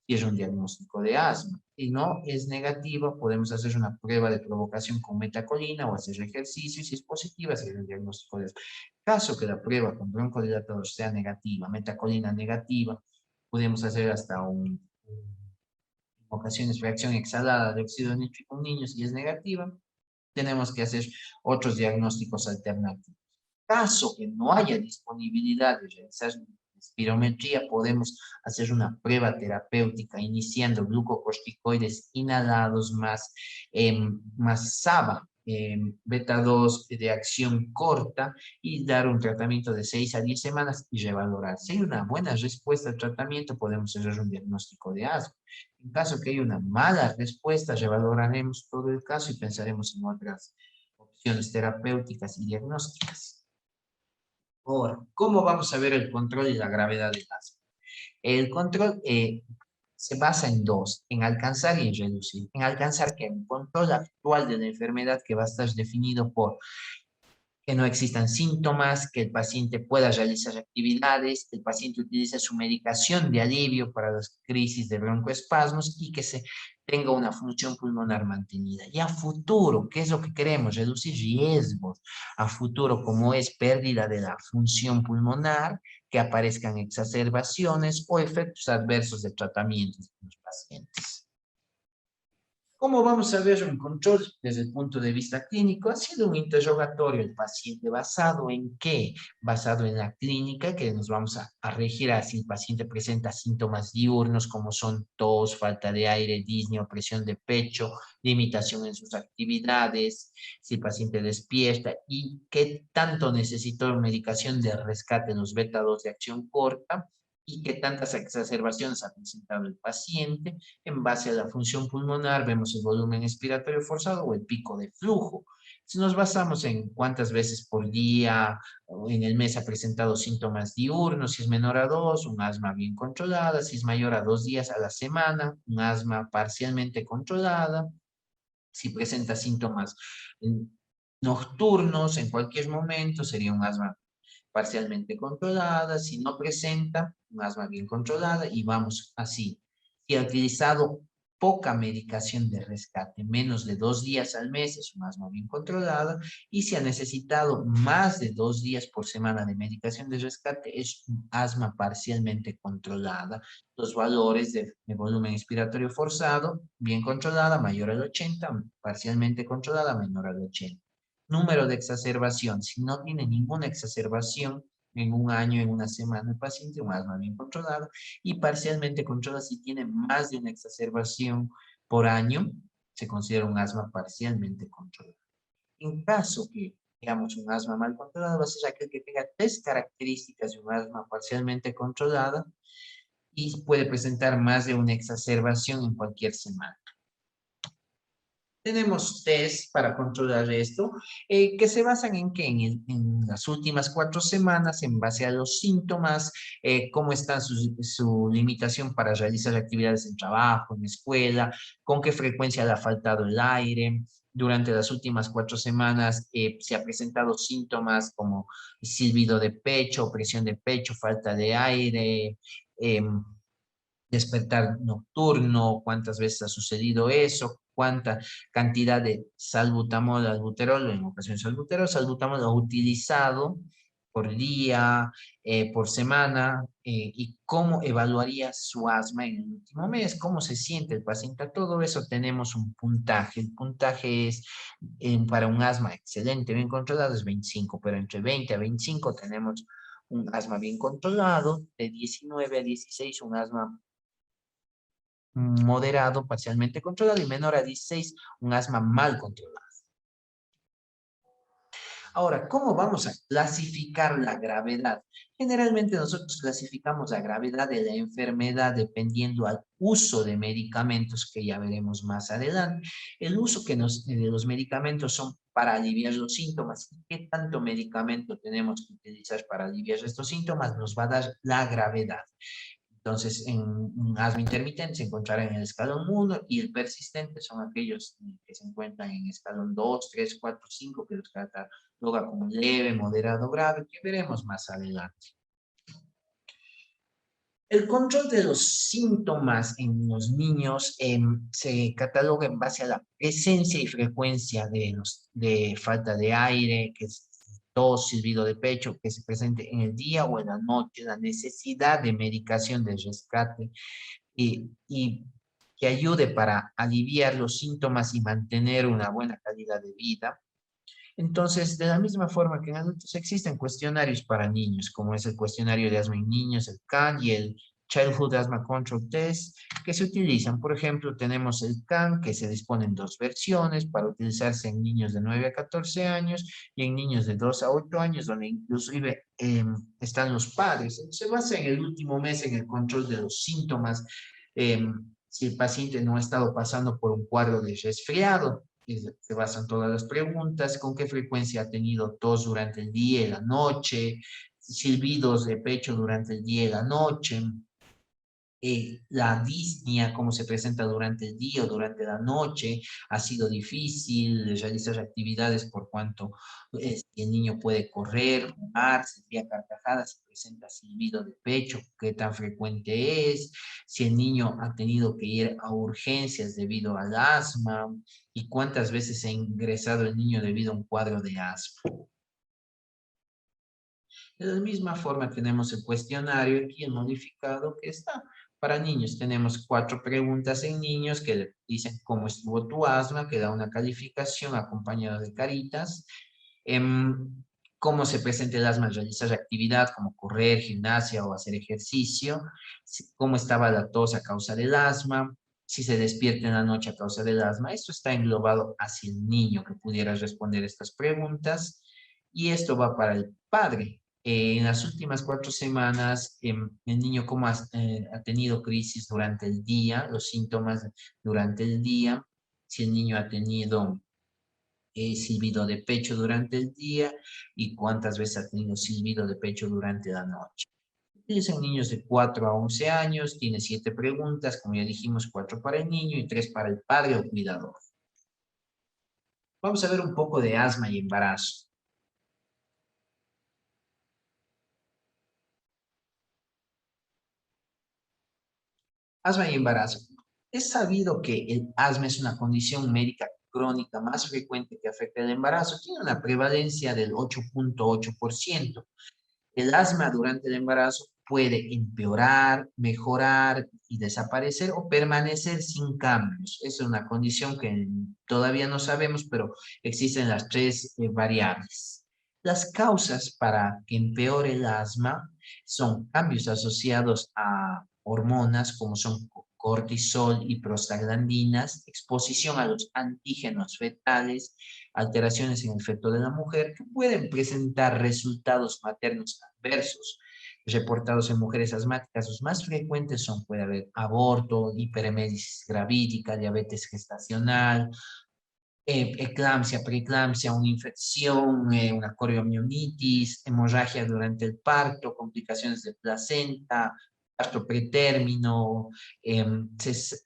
Speaker 3: y es un diagnóstico de asma. Si no es negativa, podemos hacer una prueba de provocación con metacolina o hacer ejercicio, y si es positiva, hacer un diagnóstico de asma. Caso que la prueba con broncodilatador sea negativa, metacolina negativa, podemos hacer hasta en ocasiones reacción exhalada de óxido nítrico en niños, si es negativa, tenemos que hacer otros diagnósticos alternativos. Caso que no haya disponibilidad de realizar espirometría, podemos hacer una prueba terapéutica iniciando glucocorticoides inhalados más SABA, beta 2 de acción corta, y dar un tratamiento de 6 a 10 semanas y revalorar. Si hay una buena respuesta al tratamiento, podemos hacer un diagnóstico de asma. En caso que haya una mala respuesta, revaloraremos todo el caso y pensaremos en otras opciones terapéuticas y diagnósticas. Ahora, ¿cómo vamos a ver el control y la gravedad del asma? El control se basa en dos, en alcanzar y en reducir. En alcanzar, que el control actual de la enfermedad, que va a estar definido por que no existan síntomas, que el paciente pueda realizar actividades, que el paciente utilice su medicación de alivio para las crisis de broncoespasmos y que se tenga una función pulmonar mantenida. Y a futuro, ¿qué es lo que queremos? Reducir riesgos a futuro, como es pérdida de la función pulmonar, que aparezcan exacerbaciones o efectos adversos de tratamientos en los pacientes. ¿Cómo vamos a ver un control desde el punto de vista clínico? Ha sido un interrogatorio el paciente, ¿basado en qué? Basado en la clínica, que nos vamos a regir a si el paciente presenta síntomas diurnos como son tos, falta de aire, disnea, opresión de pecho, limitación en sus actividades, si el paciente despierta y qué tanto necesitó medicación de rescate en los beta 2 de acción corta y qué tantas exacerbaciones ha presentado el paciente. En base a la función pulmonar, vemos el volumen expiratorio forzado o el pico de flujo. Si nos basamos en cuántas veces por día o en el mes ha presentado síntomas diurnos, si es menor a 2, un asma bien controlada, si es mayor a 2 días a la semana, un asma parcialmente controlada, si presenta síntomas nocturnos en cualquier momento, sería un asma parcialmente controlada, si no presenta, un asma bien controlada y vamos así. Si ha utilizado poca medicación de rescate, menos de 2 días al mes, es un asma bien controlada, y si ha necesitado más de 2 días por semana de medicación de rescate, es un asma parcialmente controlada. Los valores de volumen expiratorio forzado, bien controlada, mayor al 80, parcialmente controlada, menor al 80. Número de exacerbación, si no tiene ninguna exacerbación en un año, en una semana, el paciente, un asma bien controlada, y parcialmente controlada si tiene más de una exacerbación por año, se considera un asma parcialmente controlado. En caso que digamos un asma mal controlado, va a ser aquel que tenga 3 características de un asma parcialmente controlada y puede presentar más de una exacerbación en cualquier semana. Tenemos test para controlar esto, que se basan en que en las últimas 4 semanas, en base a los síntomas, cómo está su limitación para realizar actividades en trabajo, en escuela, con qué frecuencia le ha faltado el aire. Durante las últimas 4 semanas se ha presentado síntomas como silbido de pecho, presión de pecho, falta de aire, despertar nocturno, cuántas veces ha sucedido eso, cuánta cantidad de salbutamol, albuterol, en ocasiones salbutamol ha utilizado por día, por semana, y cómo evaluaría su asma en el último mes, cómo se siente el paciente. A todo eso tenemos un puntaje. El puntaje es, para un asma excelente, bien controlado, es 25, pero entre 20 a 25 tenemos un asma bien controlado, de 19 a 16 un asma moderado, parcialmente controlado, y menor a 16, un asma mal controlado. Ahora, ¿cómo vamos a clasificar la gravedad? Generalmente nosotros clasificamos la gravedad de la enfermedad dependiendo al uso de medicamentos que ya veremos más adelante. El uso de los medicamentos son para aliviar los síntomas. ¿Qué tanto medicamento tenemos que utilizar para aliviar estos síntomas? Nos va a dar la gravedad. Entonces, en un asma intermitente se encontrará en el escalón 1 y el persistente son aquellos que se encuentran en escalón 2, 3, 4, 5, que los cataloga como leve, moderado, grave, que veremos más adelante. El control de los síntomas en los niños se cataloga en base a la presencia y frecuencia de falta de aire, que es tos, silbido de pecho, que se presente en el día o en la noche, la necesidad de medicación de rescate y que ayude para aliviar los síntomas y mantener una buena calidad de vida. Entonces, de la misma forma que en adultos existen cuestionarios para niños, como es el cuestionario de asma en niños, el CAN y el Childhood Asthma Control Test, que se utilizan. Por ejemplo, tenemos el CAN, que se dispone en 2 versiones para utilizarse en niños de 9 a 14 años y en niños de 2 a 8 años, donde inclusive están los padres. Se basa en el último mes en el control de los síntomas, si el paciente no ha estado pasando por un cuadro de resfriado. Se basan todas las preguntas, con qué frecuencia ha tenido tos durante el día y la noche, silbidos de pecho durante el día y la noche, la disnea, cómo se presenta durante el día o durante la noche, ha sido difícil realizar actividades por cuanto el niño puede correr, jugar, se ría carcajadas, se presenta silbido de pecho, qué tan frecuente es, si el niño ha tenido que ir a urgencias debido al asma y cuántas veces ha ingresado el niño debido a un cuadro de asma. De la misma forma tenemos el cuestionario aquí, el modificado que está. Para niños tenemos 4 preguntas en niños que dicen cómo estuvo tu asma, que da una calificación acompañada de caritas. Cómo se presenta el asma al realizar actividad como correr, gimnasia o hacer ejercicio. Cómo estaba la tos a causa del asma. Si se despierta en la noche a causa del asma. Esto está englobado hacia el niño que pudiera responder estas preguntas. Y esto va para el padre. En las últimas 4 semanas, el niño cómo ha tenido crisis durante el día, los síntomas durante el día, si el niño ha tenido silbido de pecho durante el día y cuántas veces ha tenido silbido de pecho durante la noche. Utilizan niños de 4 a 11 años, tiene 7 preguntas, como ya dijimos, 4 para el niño y 3 para el padre o cuidador. Vamos a ver un poco de asma y embarazo. Asma y embarazo. Es sabido que el asma es una condición médica crónica más frecuente que afecta el embarazo. Tiene una prevalencia del 8.8%. El asma durante el embarazo puede empeorar, mejorar y desaparecer o permanecer sin cambios. Es una condición que todavía no sabemos, pero existen las tres variables. Las causas para que empeore el asma son cambios asociados a hormonas como son cortisol y prostaglandinas, exposición a los antígenos fetales, alteraciones en el feto de la mujer que pueden presentar resultados maternos adversos reportados en mujeres asmáticas. Los más frecuentes son, puede haber aborto, hiperemesis gravídica, diabetes gestacional, eclampsia, preeclampsia, una infección, una coriomionitis, hemorragia durante el parto, complicaciones de placenta, parto pretérmino,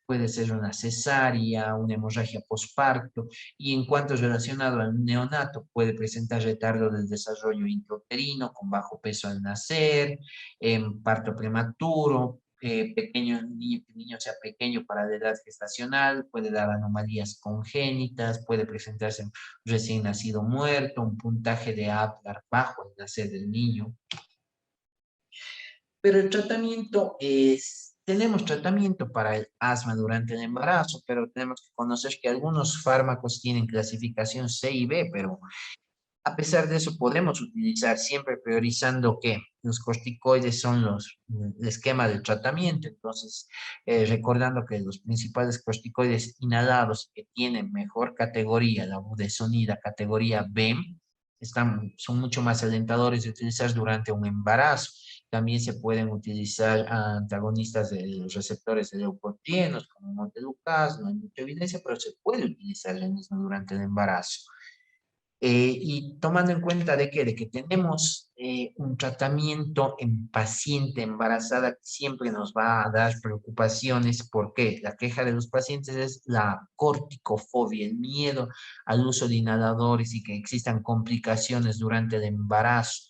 Speaker 3: puede ser una cesárea, una hemorragia posparto, y en cuanto es relacionado al neonato, puede presentar retardo del desarrollo intrauterino con bajo peso al nacer, parto prematuro, niño sea pequeño para la edad gestacional, puede dar anomalías congénitas, puede presentarse un recién nacido muerto, un puntaje de Apgar bajo al nacer del niño. Pero el tratamiento tenemos tratamiento para el asma durante el embarazo, pero tenemos que conocer que algunos fármacos tienen clasificación C y B, pero a pesar de eso, podemos utilizar siempre priorizando que los corticoides son el esquema del tratamiento. Entonces, recordando que los principales corticoides inhalados que tienen mejor categoría, la budesonida categoría B, son mucho más alentadores de utilizar durante un embarazo. También se pueden utilizar antagonistas de los receptores de leucotrienos, como montelukast. No hay mucha evidencia, pero se puede utilizar el mismo durante el embarazo. Y tomando en cuenta de que tenemos un tratamiento en paciente embarazada que siempre nos va a dar preocupaciones, porque la queja de los pacientes es la corticofobia, el miedo al uso de inhaladores y que existan complicaciones durante el embarazo.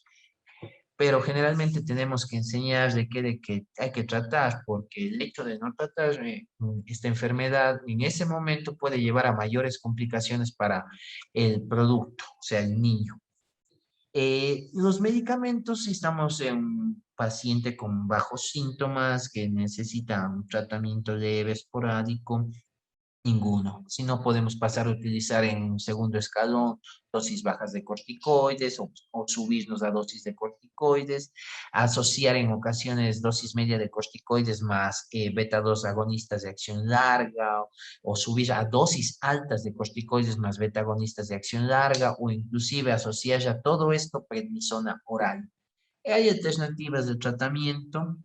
Speaker 3: Pero generalmente tenemos que enseñar de que hay que tratar, porque el hecho de no tratar esta enfermedad en ese momento puede llevar a mayores complicaciones para el producto, o sea, el niño. Los medicamentos, si estamos en un paciente con bajos síntomas que necesita un tratamiento leve, esporádico, ninguno. Si no, podemos pasar a utilizar en un segundo escalón dosis bajas de corticoides o subirnos a dosis de corticoides, asociar en ocasiones dosis media de corticoides más beta-2 agonistas de acción larga o subir a dosis altas de corticoides más beta-agonistas de acción larga o inclusive asociar ya todo esto prednisona oral. Hay alternativas de tratamiento,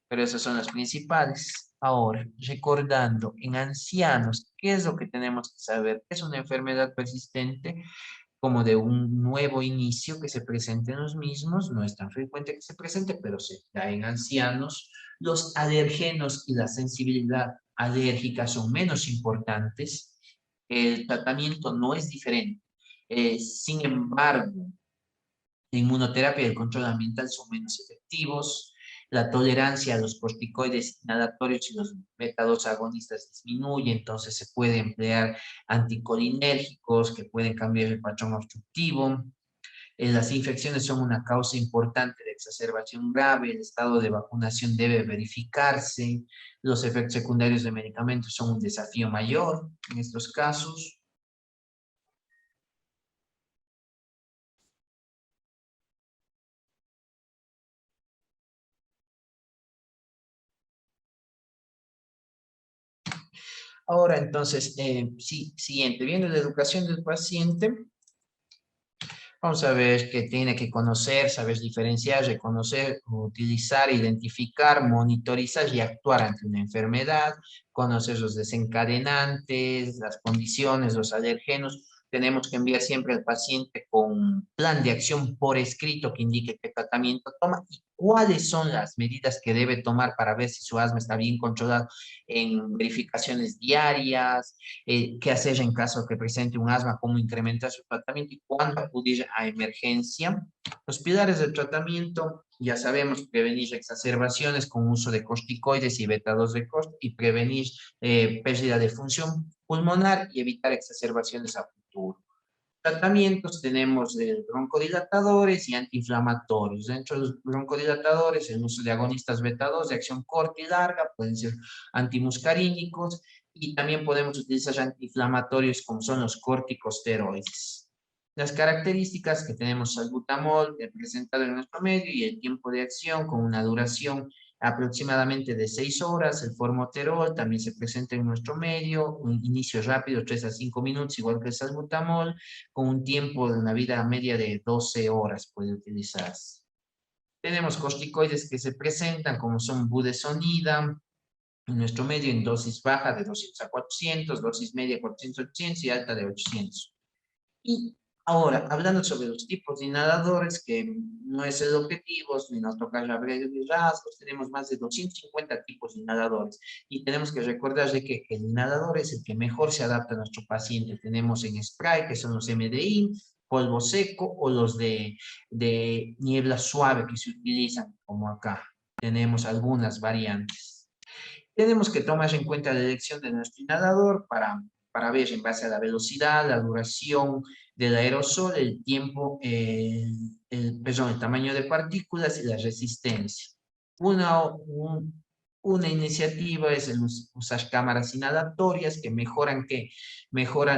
Speaker 3: pero esas son las principales. Ahora, recordando, en ancianos, ¿qué es lo que tenemos que saber? Es una enfermedad persistente, como de un nuevo inicio que se presente en los mismos, no es tan frecuente que se presente, pero se da en ancianos. Los alergenos y la sensibilidad alérgica son menos importantes. El tratamiento no es diferente. Sin embargo, la inmunoterapia y el control ambiental son menos efectivos. La tolerancia a los corticoides inhalatorios y los beta-2 agonistas disminuye, entonces se puede emplear anticolinérgicos que pueden cambiar el patrón obstructivo. Las infecciones son una causa importante de exacerbación grave, el estado de vacunación debe verificarse, los efectos secundarios de medicamentos son un desafío mayor en estos casos. Ahora, entonces, siguiente, viendo la educación del paciente, vamos a ver que tiene que conocer, saber diferenciar, reconocer, utilizar, identificar, monitorizar y actuar ante una enfermedad, conocer los desencadenantes, las condiciones, los alergenos, Tenemos que enviar siempre al paciente con plan de acción por escrito que indique qué tratamiento toma y cuáles son las medidas que debe tomar para ver si su asma está bien controlada en verificaciones diarias, qué hacer en caso que presente un asma, cómo incrementar su tratamiento y cuándo acudir a emergencia. Los pilares del tratamiento, ya sabemos, prevenir exacerbaciones con uso de corticoides y beta-2 de corte y prevenir pérdida de función pulmonar y evitar exacerbaciones a futuro. Tratamientos tenemos broncodilatadores y antiinflamatorios. Dentro de los broncodilatadores, el uso de agonistas beta-2 de acción corta y larga, pueden ser antimuscarínicos, y también podemos utilizar antiinflamatorios como son los corticosteroides. Las características que tenemos salbutamol presentado en nuestro medio y el tiempo de acción con una duración aproximadamente de 6 horas. El formoterol también se presenta en nuestro medio, un inicio rápido, 3 a 5 minutos, igual que el salbutamol, con un tiempo de una vida media de 12 horas puede utilizarse. Tenemos corticoides que se presentan como son budesonida, en nuestro medio en dosis baja de 200 a 400, dosis media 480 y alta de 800. Y ahora, hablando sobre los tipos de inhaladores, que no es el objetivo, ni nos toca abrir rasgos, tenemos más de 250 tipos de inhaladores. Y tenemos que recordar de que el inhalador es el que mejor se adapta a nuestro paciente. Tenemos en spray, que son los MDI, polvo seco o los de niebla suave que se utilizan, como acá. Tenemos algunas variantes. Tenemos que tomar en cuenta la elección de nuestro inhalador para ver en base a la velocidad, la duración del aerosol, el tiempo, el tamaño de partículas y la resistencia. Una iniciativa es el usar cámaras inhalatorias que mejoran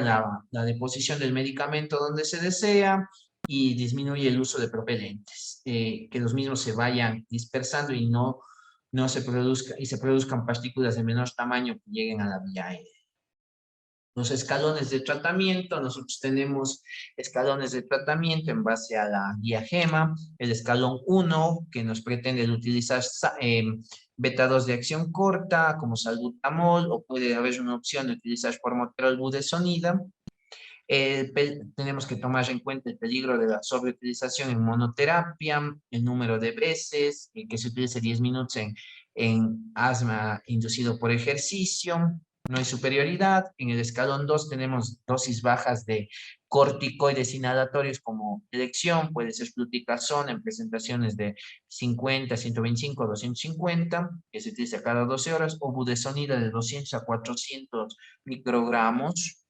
Speaker 3: la deposición del medicamento donde se desea y disminuye el uso de propelentes, que los mismos se vayan dispersando y se produzcan partículas de menor tamaño que lleguen a la vía aérea. Los escalones de tratamiento, nosotros tenemos escalones de tratamiento en base a la guía GEMA. El escalón 1, que nos pretende utilizar beta-2 de acción corta, como salbutamol, o puede haber una opción de utilizar formoterol budesonida. Tenemos que tomar en cuenta el peligro de la sobreutilización en monoterapia, el número de veces, que se utilice 10 minutos en asma inducido por ejercicio. No hay superioridad. En el escalón 2 tenemos dosis bajas de corticoides inhalatorios como elección, puede ser fluticasona en presentaciones de 50, 125, 250, que se utiliza cada 12 horas, o budesonida de 200 a 400 microgramos.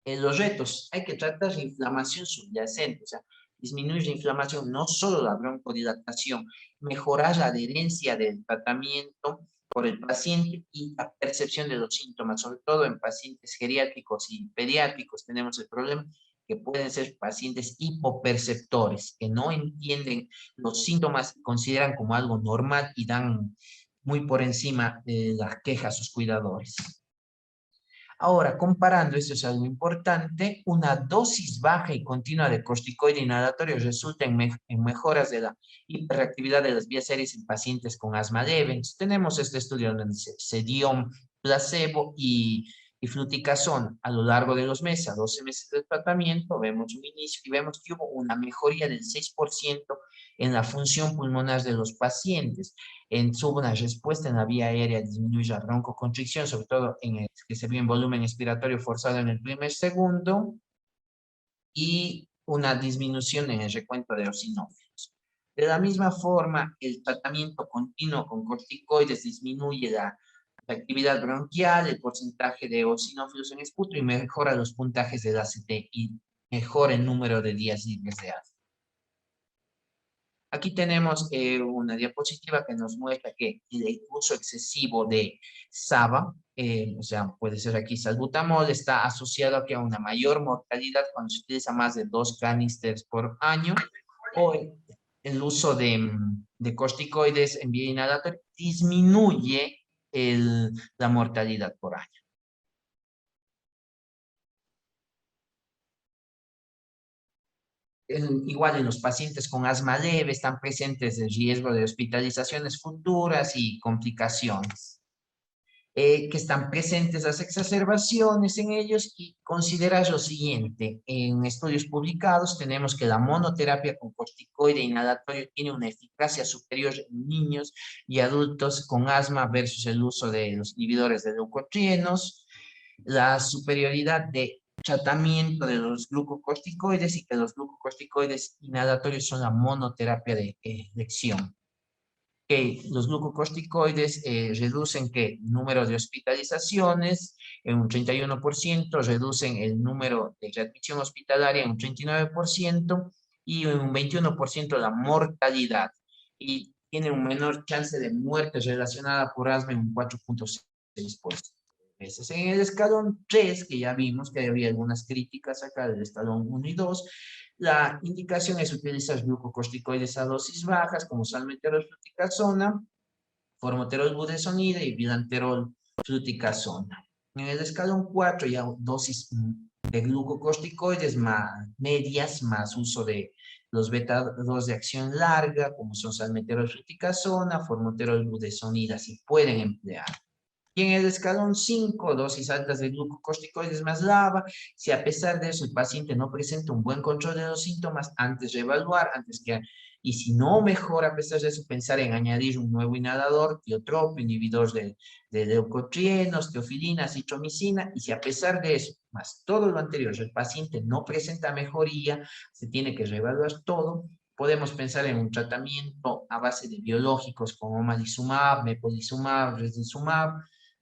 Speaker 3: Los retos, hay que tratar la inflamación subyacente, o sea, disminuir la inflamación, no solo la broncodilatación, mejorar la adherencia del tratamiento por el paciente y la percepción de los síntomas, sobre todo en pacientes geriátricos y pediátricos tenemos el problema que pueden ser pacientes hipoperceptores, que no entienden los síntomas, consideran como algo normal y dan muy por encima de las quejas a sus cuidadores. Ahora, comparando, esto es algo importante, una dosis baja y continua de corticoide inhalatorio resulta en mejoras de la hiperreactividad de las vías aéreas en pacientes con asma leve. Entonces, tenemos este estudio donde se dio placebo y fluticasona a lo largo de los meses, a 12 meses de tratamiento, vemos un inicio y vemos que hubo una mejoría del 6% en la función pulmonar de los pacientes. Hubo una respuesta en la vía aérea, disminuir la broncoconstricción, sobre todo en el que se vio en volumen expiratorio forzado en el primer segundo, y una disminución en el recuento de eosinófilos. De la misma forma, el tratamiento continuo con corticoides disminuye la actividad bronquial, el porcentaje de eosinófilos en esputo y mejora los puntajes del ACT y mejora el número de días libres de asma. Aquí tenemos una diapositiva que nos muestra que el uso excesivo de SABA, o sea, puede ser aquí salbutamol, está asociado aquí a una mayor mortalidad cuando se utiliza más de 2 canisters por año, o el uso de corticoides en vía inhalatoria disminuye la mortalidad por año. Igual en los pacientes con asma leve están presentes el riesgo de hospitalizaciones futuras y complicaciones. que están presentes las exacerbaciones en ellos y considerar lo siguiente. En estudios publicados tenemos que la monoterapia con corticoide inhalatorio tiene una eficacia superior en niños y adultos con asma versus el uso de los inhibidores de leucotrienos, la superioridad de tratamiento de los glucocorticoides y que los glucocorticoides inhalatorios son la monoterapia de elección. Que los glucocorticoides reducen el número de hospitalizaciones en un 31%, reducen el número de readmisión hospitalaria en un 39% y en un 21% la mortalidad. Y tiene un menor chance de muerte relacionada por asma en un 4.6%. En el escalón 3, que ya vimos que había algunas críticas acá del escalón 1 y 2, la indicación es utilizar glucocorticoides a dosis bajas, como salmeterol fluticasona, formoterol budesonida y vilanterol fluticasona. En el escalón 4 ya dosis de glucocorticoides más medias, más uso de los beta-2 de acción larga, como son salmeterol fluticasona, formoterol budesonida, si pueden emplear. Y en el escalón 5, dosis altas de glucocorticoides más LABA, si a pesar de eso el paciente no presenta un buen control de los síntomas, antes de evaluar, y si no mejora a pesar de eso, pensar en añadir un nuevo inhalador, tiotropo, inhibidor de leucotrienos, teofilina, citromicina, y si a pesar de eso, más todo lo anterior, el paciente no presenta mejoría, se tiene que reevaluar todo. Podemos pensar en un tratamiento a base de biológicos como omalizumab, mepolizumab, resdizumab,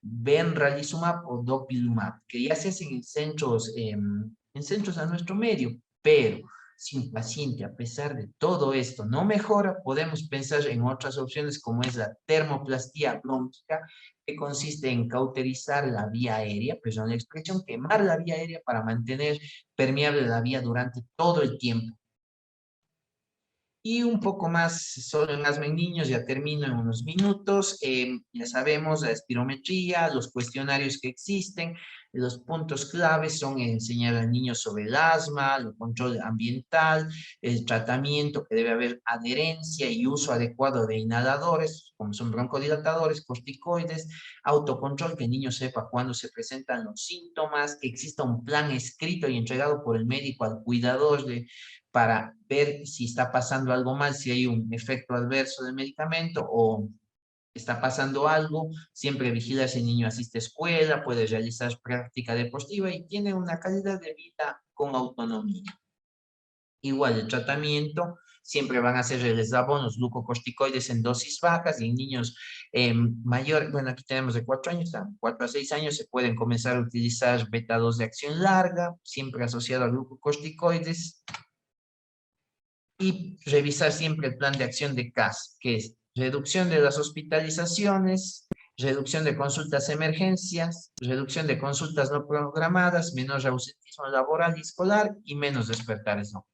Speaker 3: benralizumab o dopilumab, que ya se hacen en centros a nuestro medio, pero si un paciente a pesar de todo esto no mejora, podemos pensar en otras opciones como es la termoplastía brónquica, que consiste en cauterizar la vía aérea, perdón la expresión, quemar la vía aérea para mantener permeable la vía durante todo el tiempo. Y un poco más, solo en asma en niños, ya termino en unos minutos. Ya sabemos la espirometría, los cuestionarios que existen. Los puntos claves son enseñar al niño sobre el asma, el control ambiental, el tratamiento, que debe haber adherencia y uso adecuado de inhaladores, como son broncodilatadores, corticoides, autocontrol, que el niño sepa cuándo se presentan los síntomas, que exista un plan escrito y entregado por el médico al cuidador para ver si está pasando algo mal, si hay un efecto adverso del medicamento o está pasando algo. Siempre vigila si el niño asiste a escuela, puede realizar práctica deportiva y tiene una calidad de vida con autonomía. Igual el tratamiento, siempre van a ser el eslabón, los glucocorticoides en dosis bajas, y en niños mayores, bueno, aquí tenemos de 4 años, 4 a 6 años, se pueden comenzar a utilizar beta-2 de acción larga, siempre asociado a glucocorticoides. Y revisar siempre el plan de acción de CAS, que es reducción de las hospitalizaciones, reducción de consultas emergencias, reducción de consultas no programadas, menor ausentismo laboral y escolar y menos despertares no.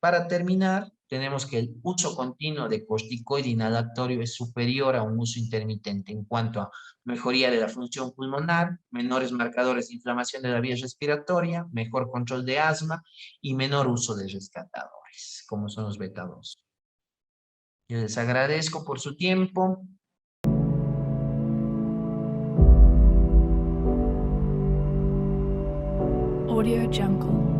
Speaker 3: Para terminar, tenemos que el uso continuo de corticoide inhalatorio es superior a un uso intermitente en cuanto a mejoría de la función pulmonar, menores marcadores de inflamación de la vía respiratoria, mejor control de asma y menor uso de rescatadores, como son los beta-2. Yo les agradezco por su tiempo.
Speaker 1: Audio Jungle.